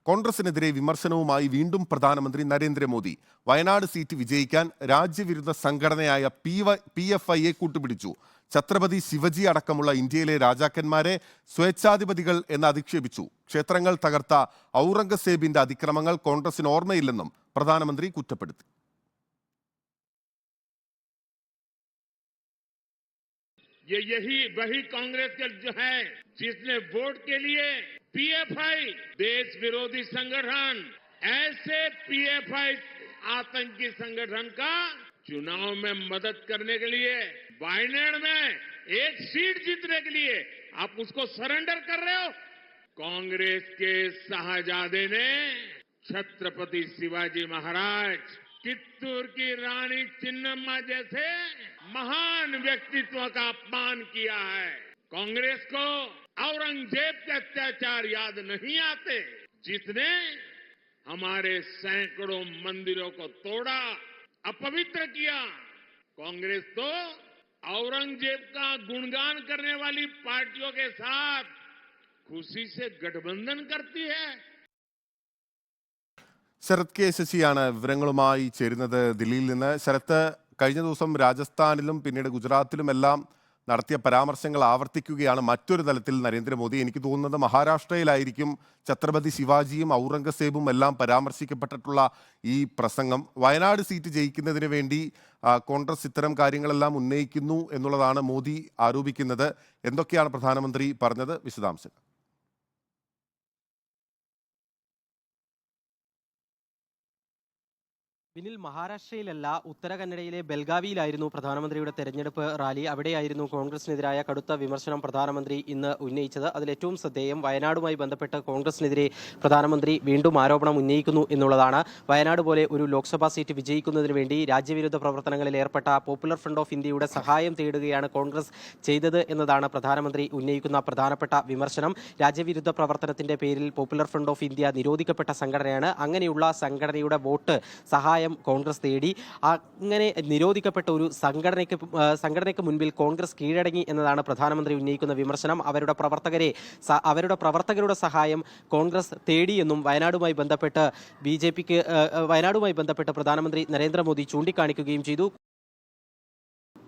കോൺഗ്രസിനെതിരെ വിമർശനവുമായി വീണ്ടും പ്രധാനമന്ത്രി നരേന്ദ്രമോദി. വയനാട് സീറ്റ് വിജയിക്കാൻ രാജ്യവിരുദ്ധ സംഘടനയായ PFIയെ കൂട്ടുപിടിച്ചു. ഛത്രപതി ശിവജി അടക്കമുള്ള ഇന്ത്യയിലെ രാജാക്കന്മാരെ സ്വേച്ഛാധിപതികൾ എന്ന് അധിക്ഷേപിച്ചു. ക്ഷേത്രങ്ങൾ തകർത്ത ഔറംഗസേബിന്റെ അതിക്രമങ്ങൾ കോൺഗ്രസിന് ഓർമ്മയില്ലെന്നും പ്രധാനമന്ത്രി കുറ്റപ്പെടുത്തി. यही वही कांग्रेस के जो है जिसने वोट के लिए PFI देश विरोधी संगठन, ऐसे PFI आतंकी संगठन का चुनाव में मदद करने के लिए वायनाड में एक सीट जीतने के लिए आप उसको सरेंडर कर रहे हो। कांग्रेस के शाहजादे ने छत्रपति शिवाजी महाराज, कित्तूर की रानी चिन्नम्मा जैसे महान व्यक्तित्व का अपमान किया है। कांग्रेस को औरंगजेब के अत्याचार याद नहीं आते, जिसने हमारे सैकड़ों मंदिरों को तोड़ा, अपवित्र किया। कांग्रेस तो औरंगजेब का गुणगान करने वाली पार्टियों के साथ खुशी से गठबंधन करती है। ശരത് കെ ശശിയാണ് വിവരങ്ങളുമായി ചേരുന്നത് ദില്ലിയിൽ നിന്ന്. ശരത്ത്, കഴിഞ്ഞ ദിവസം രാജസ്ഥാനിലും പിന്നീട് ഗുജറാത്തിലുമെല്ലാം നടത്തിയ പരാമർശങ്ങൾ ആവർത്തിക്കുകയാണ് മറ്റൊരു തലത്തിൽ നരേന്ദ്രമോദി. എനിക്ക് തോന്നുന്നത് മഹാരാഷ്ട്രയിലായിരിക്കും ഛത്രപതി ശിവാജിയും ഔറംഗസേബും എല്ലാം പരാമർശിക്കപ്പെട്ടിട്ടുള്ള ഈ പ്രസംഗം. വയനാട് സീറ്റ് ജയിക്കുന്നതിന് വേണ്ടി കോൺഗ്രസ് ഇത്തരം കാര്യങ്ങളെല്ലാം ഉന്നയിക്കുന്നു എന്നുള്ളതാണ് മോദി ആരോപിക്കുന്നത്. എന്തൊക്കെയാണ് പ്രധാനമന്ത്രി പറഞ്ഞത്? വിശദാംശങ്ങൾ. പിന്നിൽ മഹാരാഷ്ട്രയിലല്ല, ഉത്തര കന്നഡയിലെ ബെൽഗാവിയിലായിരുന്നു പ്രധാനമന്ത്രിയുടെ തെരഞ്ഞെടുപ്പ് റാലി. അവിടെയായിരുന്നു കോൺഗ്രസിനെതിരായ കടുത്ത വിമർശനം പ്രധാനമന്ത്രി ഇന്ന് ഉന്നയിച്ചത്. അതിലേറ്റവും ശ്രദ്ധേയം വയനാടുമായി ബന്ധപ്പെട്ട് കോൺഗ്രസിനെതിരെ പ്രധാനമന്ത്രി വീണ്ടും ആരോപണം ഉന്നയിക്കുന്നു എന്നുള്ളതാണ്. വയനാട് പോലെ ഒരു ലോക്സഭാ സീറ്റ് വിജയിക്കുന്നതിന് വേണ്ടി രാജ്യവിരുദ്ധ പ്രവർത്തനങ്ങളിൽ ഏർപ്പെട്ട പോപ്പുലർ ഫ്രണ്ട് ഓഫ് ഇന്ത്യയുടെ സഹായം തേടുകയാണ് കോൺഗ്രസ് ചെയ്തത് എന്നതാണ് പ്രധാനമന്ത്രി ഉന്നയിക്കുന്ന പ്രധാനപ്പെട്ട വിമർശനം. രാജ്യവിരുദ്ധ പ്രവർത്തനത്തിന്റെ പേരിൽ പോപ്പുലർ ഫ്രണ്ട് ഓഫ് ഇന്ത്യ നിരോധിക്കപ്പെട്ട സംഘടനയാണ്. അങ്ങനെയുള്ള സംഘടനയുടെ വോട്ട് സഹായം കോൺഗ്രസ് തേടി. അങ്ങനെ നിരോധിക്കപ്പെട്ട ഒരു സംഘടനയ്ക്ക് മുൻപിൽ കോൺഗ്രസ് കീഴടങ്ങി എന്നതാണ് പ്രധാനമന്ത്രി ഉന്നയിക്കുന്ന വിമർശനം. അവരുടെ പ്രവർത്തകരുടെ സഹായം കോൺഗ്രസ് തേടിയെന്നും വയനാടുമായി ബന്ധപ്പെട്ട് പ്രധാനമന്ത്രി നരേന്ദ്രമോദി ചൂണ്ടിക്കാണിക്കുകയും ചെയ്തു.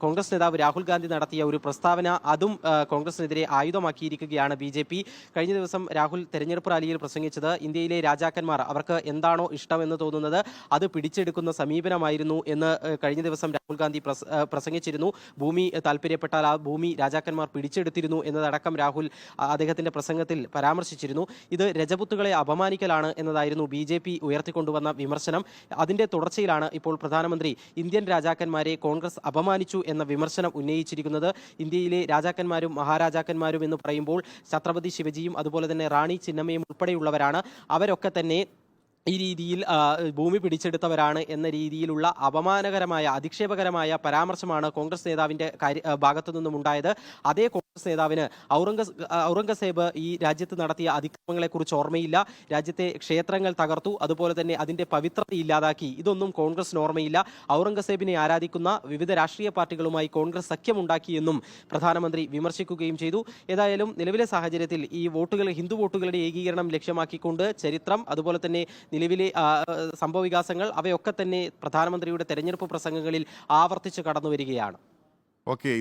കോൺഗ്രസ് നേതാവ് രാഹുൽ ഗാന്ധി നടത്തിയ ഒരു പ്രസ്താവന, അതും കോൺഗ്രസിനെതിരെ ആയുധമാക്കിയിരിക്കുകയാണ് BJP. കഴിഞ്ഞ ദിവസം രാഹുൽ തെരഞ്ഞെടുപ്പ് റാലിയിൽ പ്രസംഗിച്ചത് ഇന്ത്യയിലെ രാജാക്കന്മാർ അവർക്ക് എന്താണോ ഇഷ്ടമെന്ന് തോന്നുന്നത് അത് പിടിച്ചെടുക്കുന്ന സമീപനമായിരുന്നു എന്ന് കഴിഞ്ഞ ദിവസം രാഹുൽ ഗാന്ധി പ്രസംഗിച്ചിരുന്നു. ഭൂമി താല്പര്യപ്പെട്ടാൽ ആ ഭൂമി രാജാക്കന്മാർ പിടിച്ചെടുത്തിരുന്നു എന്നതടക്കം രാഹുൽ അദ്ദേഹത്തിന്റെ പ്രസംഗത്തിൽ പരാമർശിച്ചിരുന്നു. ഇത് രജപുത്തുകളെ അപമാനിക്കലാണ് എന്നതായിരുന്നു BJP ഉയർത്തിക്കൊണ്ടുവന്ന വിമർശനം. അതിന്റെ തുടർച്ചയിലാണ് ഇപ്പോൾ പ്രധാനമന്ത്രി ഇന്ത്യൻ രാജാക്കന്മാരെ കോൺഗ്രസ് അപമാനിച്ചു എന്ന വിമർശനം ഉന്നയിച്ചിരിക്കുന്നത്. ഇന്ത്യയിലെ രാജാക്കന്മാരും മഹാരാജാക്കന്മാരും എന്ന് പറയുമ്പോൾ ഛത്രപതി ശിവജിയും അതുപോലെ തന്നെ റാണി ചിന്നമ്മയും ഉൾപ്പെടെയുള്ളവരാണ്. അവരൊക്കെ തന്നെ ഈ രീതിയിൽ ഭൂമി പിടിച്ചെടുത്തവരാണ് എന്ന രീതിയിലുള്ള അപമാനകരമായ, അധിക്ഷേപകരമായ പരാമർശമാണ് കോൺഗ്രസ് നേതാവിന്റെ ഭാഗത്തു നിന്നും ഉണ്ടായത്. അതേ കോൺഗ്രസ് നേതാവിന് ഔറംഗസേബ് ഈ രാജ്യത്ത് നടത്തിയ അതിക്രമങ്ങളെക്കുറിച്ച് ഓർമ്മയില്ല. രാജ്യത്തെ ക്ഷേത്രങ്ങൾ തകർത്തു, അതുപോലെ തന്നെ അതിന്റെ പവിത്രത ഇല്ലാതാക്കി. ഇതൊന്നും കോൺഗ്രസിന് ഓർമ്മയില്ല. ഔറംഗസേബിനെ ആരാധിക്കുന്ന വിവിധ രാഷ്ട്രീയ പാർട്ടികളുമായി കോൺഗ്രസ് സഖ്യമുണ്ടാക്കിയെന്നും പ്രധാനമന്ത്രി വിമർശിക്കുകയും ചെയ്തു. ഏതായാലും നിലവിലെ സാഹചര്യത്തിൽ ഈ ഹിന്ദു വോട്ടുകളുടെ ഏകീകരണം ലക്ഷ്യമാക്കിക്കൊണ്ട് ചരിത്രം, അതുപോലെ തന്നെ നിലവിലെ സംഭവവികാസങ്ങൾ, അവയൊക്കെ തന്നെ പ്രധാനമന്ത്രിയുടെ തെരഞ്ഞെടുപ്പ് പ്രസംഗങ്ങളിൽ ആവർത്തിച്ച് കടന്നു വരികയാണ്. ഓക്കെ.